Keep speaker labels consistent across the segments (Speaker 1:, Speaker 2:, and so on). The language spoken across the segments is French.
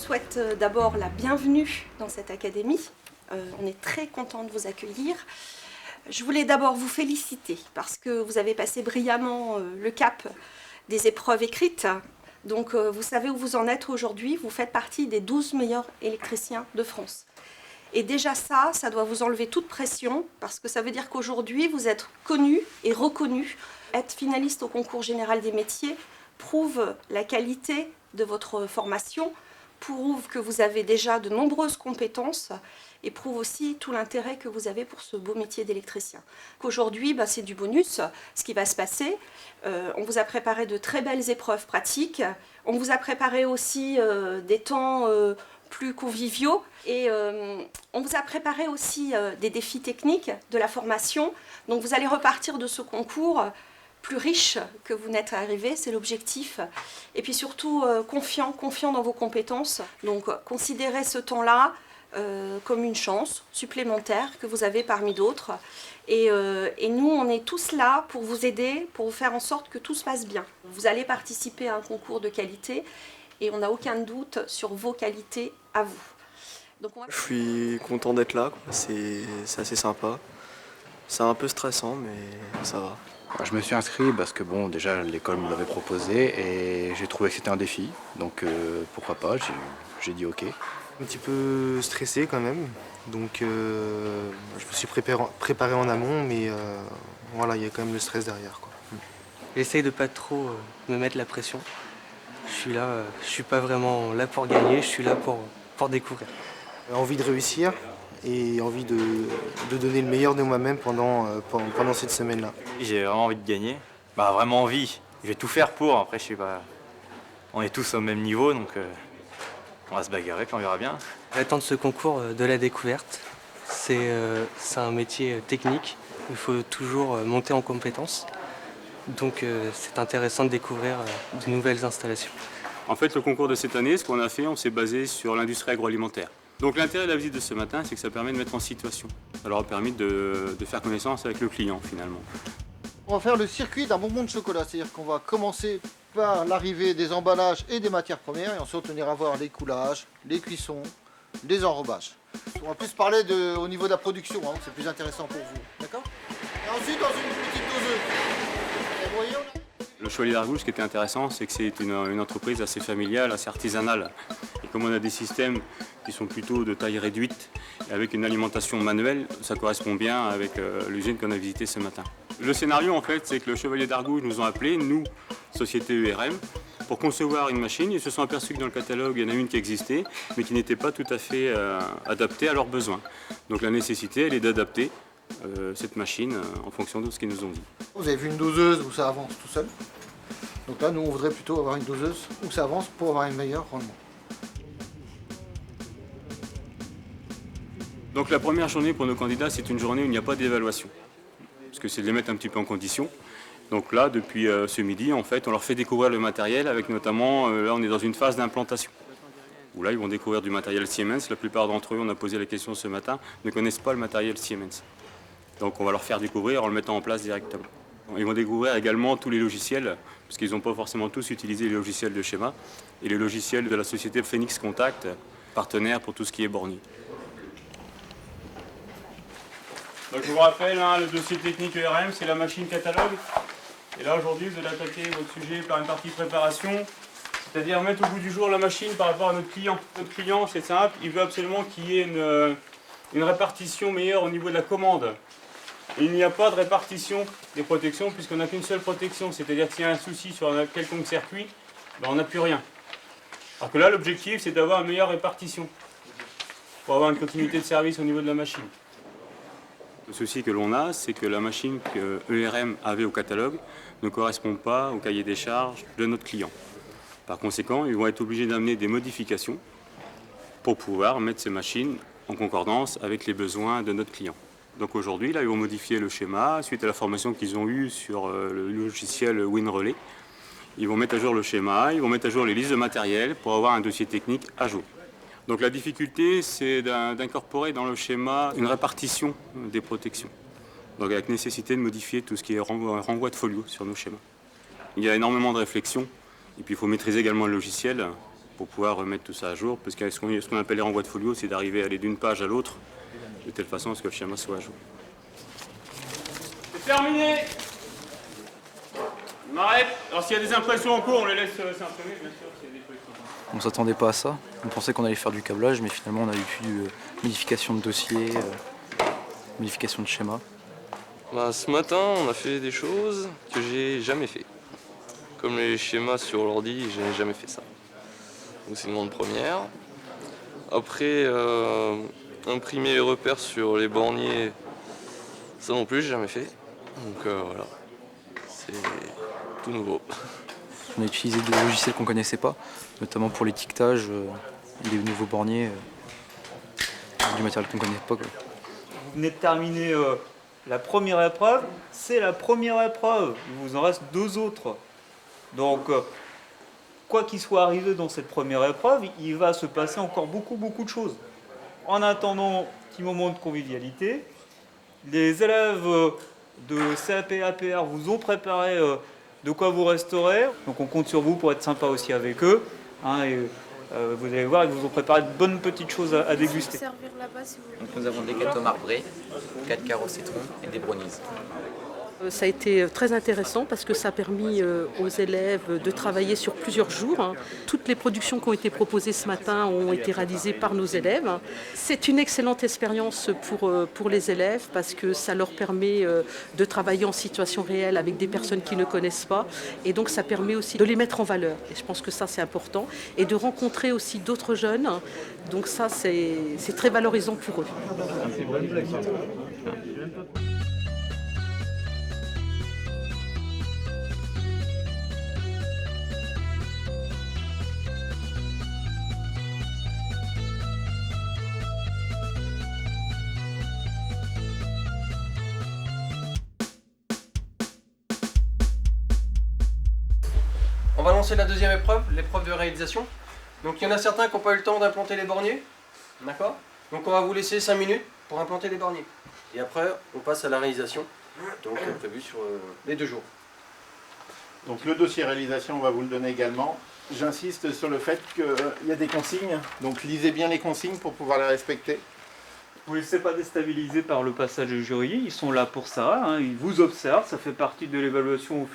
Speaker 1: souhaite d'abord la bienvenue dans cette académie. On est très content de vous accueillir. Je voulais d'abord vous féliciter parce que vous avez passé brillamment le cap des épreuves écrites. Donc vous savez où vous en êtes aujourd'hui. Vous faites partie des 12 meilleurs électriciens de France. Et déjà ça doit vous enlever toute pression parce que ça veut dire qu'aujourd'hui vous êtes connu et reconnu. Être finaliste au concours général des métiers prouve la qualité de votre formation, prouve que vous avez déjà de nombreuses compétences et prouve aussi tout l'intérêt que vous avez pour ce beau métier d'électricien. Qu'aujourd'hui, c'est du bonus, ce qui va se passer. On vous a préparé de très belles épreuves pratiques. On vous a préparé aussi des temps plus conviviaux et on vous a préparé aussi des défis techniques de la formation. Donc vous allez repartir de ce concours plus riche que vous n'êtes arrivé, c'est l'objectif. Et puis surtout confiant dans vos compétences. Donc considérez ce temps-là comme une chance supplémentaire que vous avez parmi d'autres. Et nous, on est tous là pour vous aider, pour vous faire en sorte que tout se passe bien. Vous allez participer à un concours de qualité et on n'a aucun doute sur vos qualités à vous. Donc
Speaker 2: Je suis content d'être là, c'est assez sympa. C'est un peu stressant, mais ça va.
Speaker 3: Je me suis inscrit parce que déjà l'école me l'avait proposé et j'ai trouvé que c'était un défi, donc pourquoi pas, j'ai dit ok.
Speaker 4: Un petit peu stressé quand même, donc je me suis préparé en amont, mais voilà, il y a quand même le stress derrière, quoi.
Speaker 5: J'essaye de pas trop me mettre la pression. Je suis là, je suis pas vraiment là pour gagner, je suis là pour découvrir.
Speaker 4: Envie de réussir et envie de donner le meilleur de moi-même pendant cette semaine-là.
Speaker 6: J'ai vraiment envie de gagner, vraiment envie. Je vais tout faire pour, après je sais pas, on est tous au même niveau, donc on va se bagarrer, puis on verra bien.
Speaker 5: J'attends ce concours de la découverte. C'est un métier technique, il faut toujours monter en compétences. Donc c'est intéressant de découvrir de nouvelles installations.
Speaker 7: En fait, le concours de cette année, ce qu'on a fait, on s'est basé sur l'industrie agroalimentaire. Donc l'intérêt de la visite de ce matin, c'est que ça permet de mettre en situation. Ça leur a permis de faire connaissance avec le client, finalement.
Speaker 8: On va faire le circuit d'un bonbon de chocolat, c'est-à-dire qu'on va commencer par l'arrivée des emballages et des matières premières, et ensuite on ira voir les coulages, les cuissons, les enrobages. On va plus parler au niveau de la production, hein, c'est plus intéressant pour vous, d'accord? Et ensuite dans une petite doseuse. Et voyez,
Speaker 7: Le Chevalier d'Argouges, ce qui était intéressant, c'est que c'est une entreprise assez familiale, assez artisanale. Et comme on a des systèmes qui sont plutôt de taille réduite, et avec une alimentation manuelle, ça correspond bien avec l'usine qu'on a visitée ce matin. Le scénario, en fait, c'est que le Chevalier d'Argouges nous ont appelés, nous, société ERM, pour concevoir une machine. Ils se sont aperçus que dans le catalogue, il y en a une qui existait, mais qui n'était pas tout à fait adaptée à leurs besoins. Donc la nécessité, elle est d'adapter cette machine en fonction de ce qu'ils nous ont dit.
Speaker 8: vous avez vu une doseuse où ça avance tout seul. Donc là, nous, on voudrait plutôt avoir une doseuse où ça avance pour avoir un meilleur rendement.
Speaker 7: Donc la première journée pour nos candidats, c'est une journée où il n'y a pas d'évaluation. Parce que c'est de les mettre un petit peu en condition. Donc là, depuis ce midi, en fait, on leur fait découvrir le matériel avec notamment, là on est dans une phase d'implantation. Où là, ils vont découvrir du matériel Siemens. La plupart d'entre eux, on a posé la question ce matin, ne connaissent pas le matériel Siemens. Donc on va leur faire découvrir en le mettant en place directement. Ils vont découvrir également tous les logiciels, parce qu'ils n'ont pas forcément tous utilisé les logiciels de schéma, et les logiciels de la société Phoenix Contact, partenaire pour tout ce qui est bornier. Donc je vous rappelle, le dossier technique ERM, c'est la machine catalogue. Et là aujourd'hui, vous allez attaquer votre sujet par une partie préparation, c'est-à-dire mettre au bout du jour la machine par rapport à notre client. Notre client, c'est simple, il veut absolument qu'il y ait une répartition meilleure au niveau de la commande. Et il n'y a pas de répartition des protections puisqu'on n'a qu'une seule protection, c'est-à-dire que s'il y a un souci sur un quelconque circuit, on n'a plus rien. Alors que là, l'objectif, c'est d'avoir une meilleure répartition pour avoir une continuité de service au niveau de la machine. Le souci que l'on a, c'est que la machine que ERM avait au catalogue ne correspond pas au cahier des charges de notre client. Par conséquent, ils vont être obligés d'amener des modifications pour pouvoir mettre ces machines en concordance avec les besoins de notre client. Donc aujourd'hui, là, ils vont modifier le schéma suite à la formation qu'ils ont eue sur le logiciel WinRelay. Ils vont mettre à jour le schéma, ils vont mettre à jour les listes de matériel pour avoir un dossier technique à jour. Donc la difficulté, c'est d'incorporer dans le schéma une répartition des protections. Donc avec nécessité de modifier tout ce qui est renvoi de folio sur nos schémas. Il y a énormément de réflexion et puis il faut maîtriser également le logiciel
Speaker 9: pour pouvoir remettre tout ça à jour. Parce que ce qu'on appelle les renvois de folio, c'est d'arriver à aller d'une page à l'autre de telle façon à ce que le schéma soit à jour.
Speaker 7: C'est terminé. On arrête. Alors s'il y a des impressions en cours, on les laisse s'imprimer, bien sûr, s'il y a des trucs.
Speaker 3: On ne s'attendait pas à ça. On pensait qu'on allait faire du câblage, mais finalement on a eu modification de dossier, modification de schéma.
Speaker 10: Bah, ce matin, on a fait des choses que j'ai jamais fait. Comme les schémas sur l'ordi, j'ai jamais fait ça. Donc c'est une grande première. Après, imprimer les repères sur les borniers, ça non plus, j'ai jamais fait. Donc voilà, c'est tout nouveau.
Speaker 3: On a utilisé des logiciels qu'on ne connaissait pas, notamment pour l'étiquetage des nouveaux borniers, du matériel qu'on ne connaissait pas, quoi.
Speaker 11: Vous venez de terminer la première épreuve, c'est la première épreuve. Il vous en reste 2 autres. Donc, quoi qu'il soit arrivé dans cette première épreuve, il va se passer encore beaucoup de choses. En attendant, petit moment de convivialité, les élèves de CAP APR vous ont préparé de quoi vous restaurer. Donc on compte sur vous pour être sympa aussi avec eux. Hein, et, vous allez voir, ils vous ont préparé de bonnes petites choses à déguster.
Speaker 12: Servir là-bas, si vous voulez.
Speaker 13: Donc nous avons des gâteaux marbrés, 4 carreaux citron et des brownies.
Speaker 14: Ça a été très intéressant parce que ça a permis aux élèves de travailler sur plusieurs jours. Toutes les productions qui ont été proposées ce matin ont été réalisées par nos élèves. C'est une excellente expérience pour les élèves parce que ça leur permet de travailler en situation réelle avec des personnes qu'ils ne connaissent pas. Et donc ça permet aussi de les mettre en valeur. Et je pense que ça c'est important. Et de rencontrer aussi d'autres jeunes. Donc ça c'est très valorisant pour eux.
Speaker 15: On va lancer la deuxième épreuve, l'épreuve de réalisation. Donc il y en a certains qui n'ont pas eu le temps d'implanter les borniers. D'accord? Donc on va vous laisser 5 minutes pour implanter les borniers. Et après, on passe à la réalisation, donc prévu sur les 2 jours.
Speaker 16: Donc le dossier réalisation, on va vous le donner également. J'insiste sur le fait qu'il y a des consignes, donc lisez bien les consignes pour pouvoir les respecter.
Speaker 11: Vous ne laissez pas déstabiliser par le passage du jury, ils sont là pour ça, hein, ils vous observent, ça fait partie de l'évaluation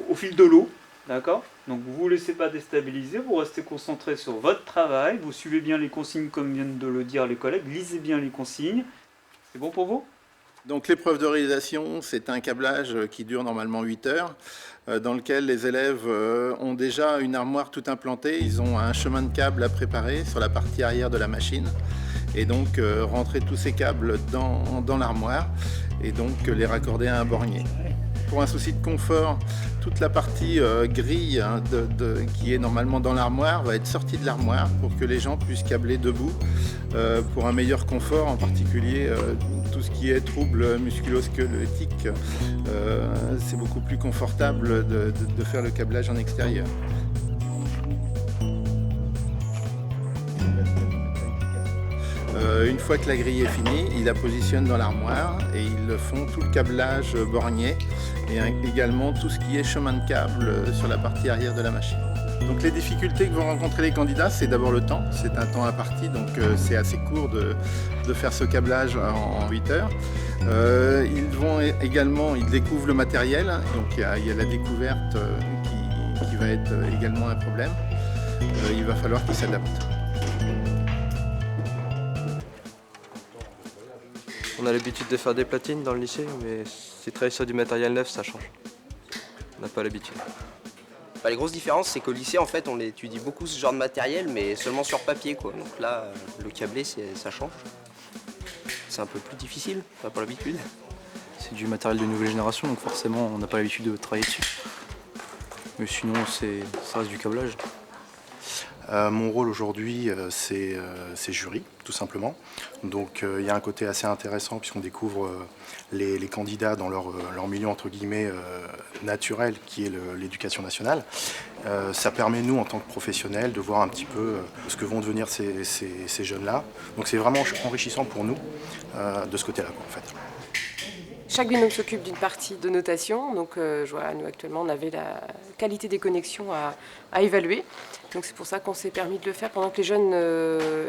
Speaker 11: au fil de l'eau. D'accord? Donc vous ne vous laissez pas déstabiliser, vous restez concentré sur votre travail, vous suivez bien les consignes comme viennent de le dire les collègues, lisez bien les consignes. C'est bon pour vous?
Speaker 16: Donc l'épreuve de réalisation, c'est un câblage qui dure normalement 8 heures, dans lequel les élèves ont déjà une armoire tout implantée, ils ont un chemin de câble à préparer sur la partie arrière de la machine, et donc rentrer tous ces câbles dans l'armoire, et donc les raccorder à un bornier. Pour un souci de confort, toute la partie grille qui est normalement dans l'armoire va être sortie de l'armoire pour que les gens puissent câbler debout pour un meilleur confort, en particulier tout ce qui est troubles musculo-squelettiques. C'est beaucoup plus confortable de faire le câblage en extérieur. Une fois que la grille est finie, ils la positionnent dans l'armoire et ils font tout le câblage bornier et également tout ce qui est chemin de câble sur la partie arrière de la machine. Donc les difficultés que vont rencontrer les candidats, c'est d'abord le temps. C'est un temps imparti, donc c'est assez court de faire ce câblage en 8 heures. Ils découvrent le matériel, donc il y a la découverte qui va être également un problème. Il va falloir qu'ils s'adaptent.
Speaker 5: On a l'habitude de faire des platines dans le lycée, mais si travailler sur du matériel neuf, ça change. On n'a pas l'habitude.
Speaker 17: Bah, les grosses différences, c'est qu'au lycée, en fait, on étudie beaucoup ce genre de matériel, mais seulement sur papier, quoi. Donc là, le câblé, ça change. C'est un peu plus difficile, pas pour l'habitude.
Speaker 3: C'est du matériel de nouvelle génération, donc forcément, on n'a pas l'habitude de travailler dessus. Mais sinon, ça reste du câblage.
Speaker 18: Mon rôle aujourd'hui, c'est jury, tout simplement. Donc il y a un côté assez intéressant puisqu'on découvre les candidats dans leur milieu entre guillemets naturel qui est l'éducation nationale. Ça permet nous en tant que professionnels de voir un petit peu ce que vont devenir ces jeunes-là. Donc c'est vraiment enrichissant pour nous de ce côté-là en fait.
Speaker 12: Chaque binôme s'occupe d'une partie de notation. Donc je vois, nous actuellement on avait la qualité des connexions à évaluer. Donc c'est pour ça qu'on s'est permis de le faire pendant que les jeunes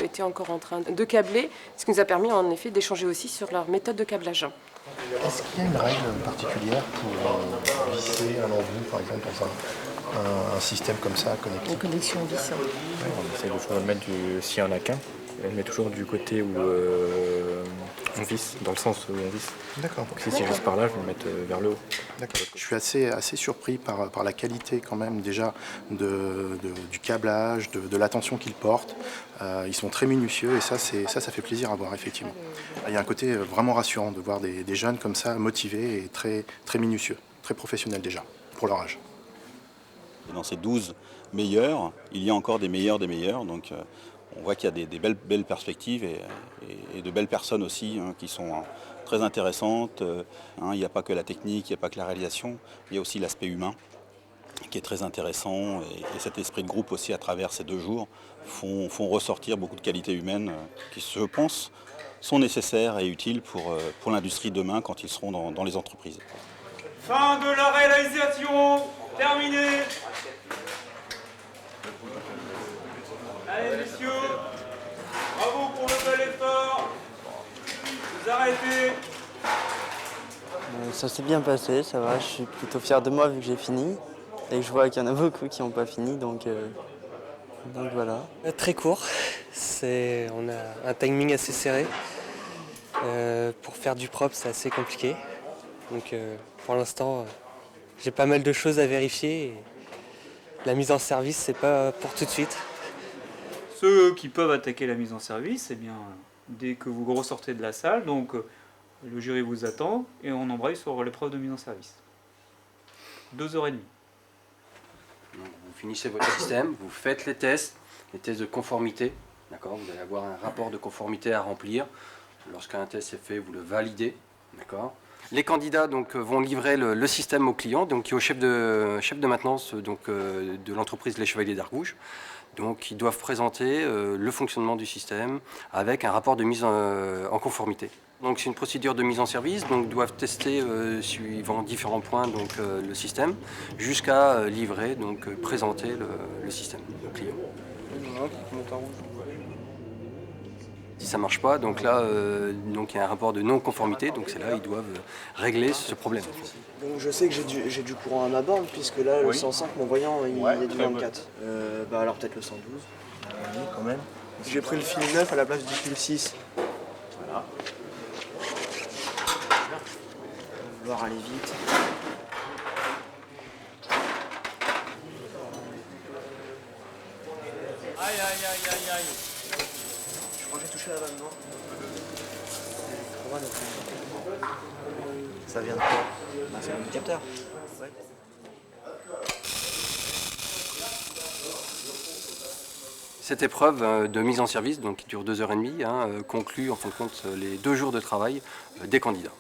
Speaker 12: étaient encore en train de câbler, ce qui nous a permis en effet d'échanger aussi sur leur méthode de câblage.
Speaker 18: Est-ce qu'il y a une règle particulière pour visser un embout, par exemple, dans un système comme ça connecté?
Speaker 12: Une connexion vissée.
Speaker 3: On essaie toujours de le mettre s'il n'y en a qu'un. On le met toujours du côté où on visse, dans le sens où on visse.
Speaker 18: D'accord.
Speaker 3: Donc si je visse par là, je vais le mettre vers le haut.
Speaker 18: D'accord. Je suis assez surpris par la qualité quand même déjà du câblage, de l'attention qu'ils portent. Ils sont très minutieux et ça fait plaisir à voir effectivement. Il y a un côté vraiment rassurant de voir des jeunes comme ça, motivés et très, très minutieux, très professionnels déjà, pour leur âge.
Speaker 19: Dans ces 12 meilleurs, il y a encore des meilleurs des meilleurs. Donc on voit qu'il y a des belles perspectives et de belles personnes aussi qui sont très intéressantes. Il n'y a pas que la technique, il n'y a pas que la réalisation, il y a aussi l'aspect humain qui est très intéressant. Et cet esprit de groupe aussi à travers ces 2 jours font ressortir beaucoup de qualités humaines qui, je pense, sont nécessaires et utiles pour l'industrie demain quand ils seront dans les entreprises.
Speaker 7: Fin de la réalisation, terminé. Allez messieurs, bravo pour le bel effort. Vous arrêtez.
Speaker 20: Ça s'est bien passé, ça va, je suis plutôt fier de moi vu que j'ai fini. Et je vois qu'il y en a beaucoup qui n'ont pas fini, donc voilà.
Speaker 5: Très court, on a un timing assez serré. Pour faire du propre, c'est assez compliqué. Donc pour l'instant, j'ai pas mal de choses à vérifier. Et la mise en service, c'est pas pour tout de suite.
Speaker 11: Ceux qui peuvent attaquer la mise en service, eh bien, dès que vous ressortez de la salle, donc le jury vous attend et on embraye sur l'épreuve de mise en service. 2h30.
Speaker 15: Donc, vous finissez votre système, vous faites les tests de conformité. D'accord, vous allez avoir un rapport de conformité à remplir. Lorsqu'un test est fait, vous le validez. D'accord. Les candidats donc, vont livrer le système au client, donc, qui est au chef de maintenance donc, de l'entreprise Les Chevaliers d'Argouges. Donc ils doivent présenter le fonctionnement du système avec un rapport de mise en conformité. Donc c'est une procédure de mise en service, donc ils doivent tester suivant différents points donc, le système jusqu'à livrer, donc présenter le système au client. Si ça ne marche pas, donc là donc il y a un rapport de non-conformité, donc c'est là ils doivent régler ce problème.
Speaker 21: Donc je sais que j'ai du courant à ma borne, puisque là le 105, mon voyant, il y a du 24. Alors peut-être le 112. Oui, quand même. J'ai pris le fil 9 à la place du fil 6. Voilà. On va vouloir aller vite.
Speaker 7: Aïe aïe aïe aïe aïe.
Speaker 21: Je crois que j'ai touché la vanne, non? Ça vient de quoi? Ça vient du capteur. Ouais.
Speaker 15: Cette épreuve de mise en service, donc, qui dure 2h30, conclut en fin de compte les 2 jours de travail des candidats.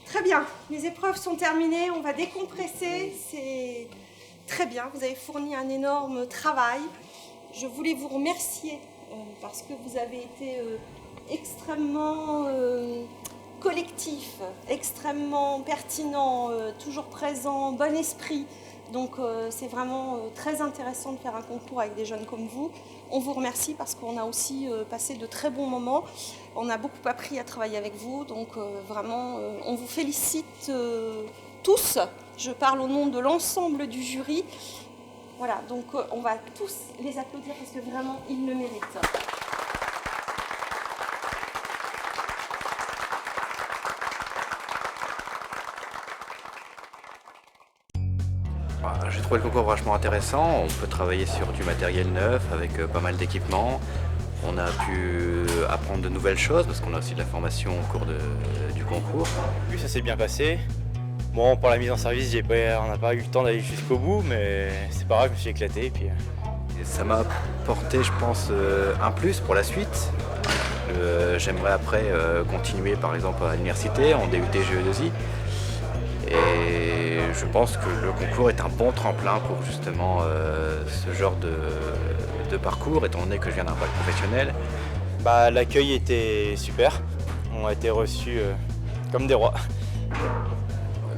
Speaker 1: Très bien, les épreuves sont terminées, on va décompresser, c'est très bien, vous avez fourni un énorme travail. Je voulais vous remercier parce que vous avez été extrêmement collectif, extrêmement pertinent, toujours présent, bon esprit. Donc c'est vraiment très intéressant de faire un concours avec des jeunes comme vous. On vous remercie parce qu'on a aussi passé de très bons moments. On a beaucoup appris à travailler avec vous. Donc vraiment, on vous félicite tous. Je parle au nom de l'ensemble du jury. Voilà, donc on va tous les applaudir parce que vraiment, ils le méritent.
Speaker 22: J'ai trouvé le concours vachement intéressant. On peut travailler sur du matériel neuf avec pas mal d'équipements. On a pu apprendre de nouvelles choses parce qu'on a aussi de la formation au cours du concours.
Speaker 6: Oui, ça s'est bien passé. Bon, pour la mise en service, on n'a pas eu le temps d'aller jusqu'au bout, mais c'est pas grave, je me suis éclaté. Et
Speaker 22: ça m'a apporté, je pense, un plus pour la suite. J'aimerais après continuer, par exemple, à l'université, en DUT GE2I. Et je pense que le concours est un bon tremplin pour justement ce genre de parcours, étant donné que je viens d'un bac professionnel.
Speaker 6: L'accueil était super. On a été reçus comme des rois.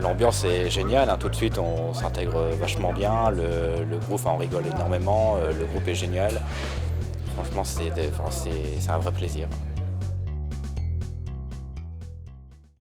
Speaker 22: L'ambiance est géniale, hein. Tout de suite on s'intègre vachement bien, le groupe, on rigole énormément, le groupe est génial. Franchement c'est un vrai plaisir.